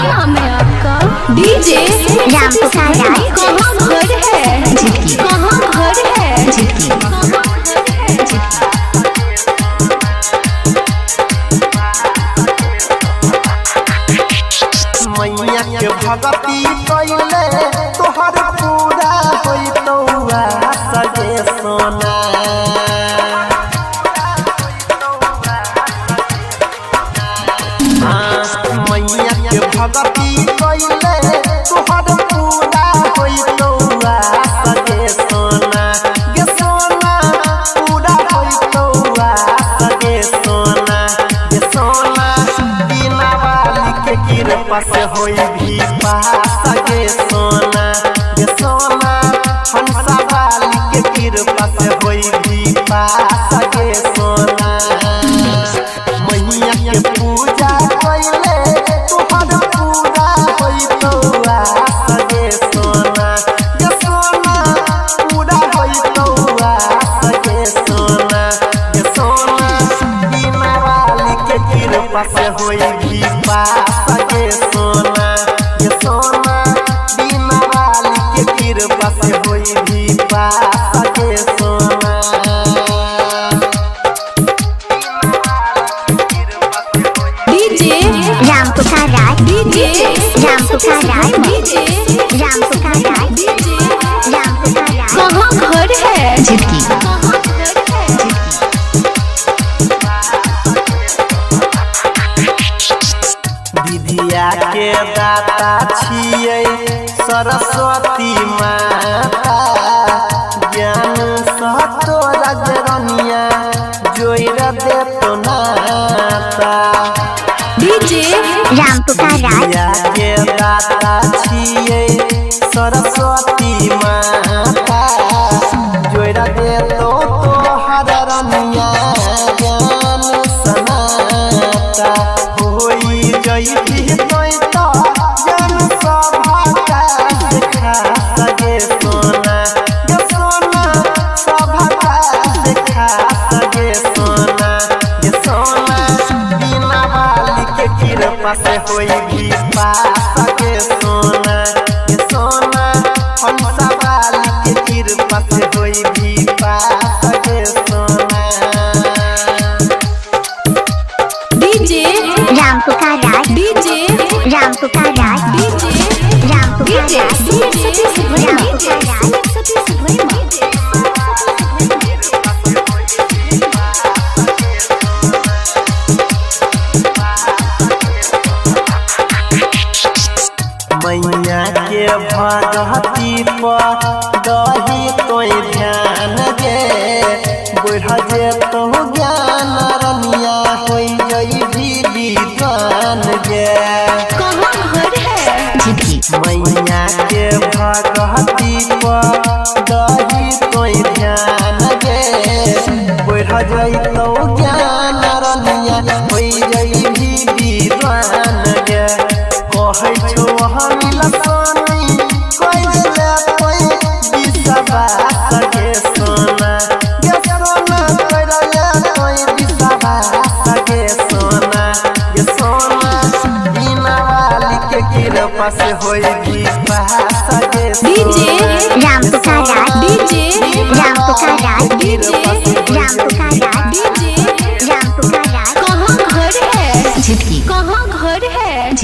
नाम है आपका? डीजे राम पुकार राय। कहाँ घर है? कहाँ घर है? मैया के भगती कैले तोहर पूरा होइतौआ सगे सोना। मैया के भगती कैले तोहर पूरा होइतौआ सगे सोना। गे सोना पूरा होइतौआ सगे सोना। गे सोना बिना वाली के कृपा से होई भी पास गे सोना। गे सोना हंसा वाली के कृपा से होई भी पास गे सोना। मैया के पूजा कैले तोहर पूरा होइतौआ सगे सोना। गे सोना पूरा होइतौआ सगे सोना। गे सोना बिना वाली के कृपा से होई भी पास गे सोना। गे सोना बिना वाली के कृपा से होई भी पास गे सोना। डीजे राम पुकार राय। डीजे राम पुकार राय। डीजे राम पुकार राय। डीजे राम पुकार राय। कहाँ घर है? कहाँ घर है? विद्या के दाता छियै सरस्वती माता। ज्ञान सह तोरा जरनिया जोइर देतो नाता। डीजे राम पुकार राय। विद्या के दाता छियै सरस्वती माता। जोइर देतो तोहर रनिया ज्ञान सनाता। होई जइति तोय तो जन सभा का सिखा सगे सोना। गे सोना सभा का सिखा सगे सोना। गे सोना बिना वाली के कृपा से होई भी पास गे सोना। गे सोना हंसा वाली के कृपा से होई भी पास गे सोना। डीजे राम पुकार राय। डीजे राम पुकार राय। डीजे राम पुकार डीजे राय। राम पुकार राय। मैया के भगती पर दही तोय ध्यान गे। बढ़ जेतो ज्ञान रनिया होई जई भी विद्वान गे। कहाँ घर है? मैया के भगती पर दही तोय ध्यान गे। बढ़ जइतो ज्ञान रनिया होई जई भी विद्वान गे। कहै छौ हम लसानी कैले कोई विश्वास गे सोना। गे सोना कैले कोई विश्वास गे सोना। गे सोना बिना वाली के कृपा से होई भी पास गे डीजे राम पुकार राय। डीजे राम पुकार राय। डीजे राम पुकार राय। डीजे राम पुकार राय। कहाँ घर है? कहाँ घर है?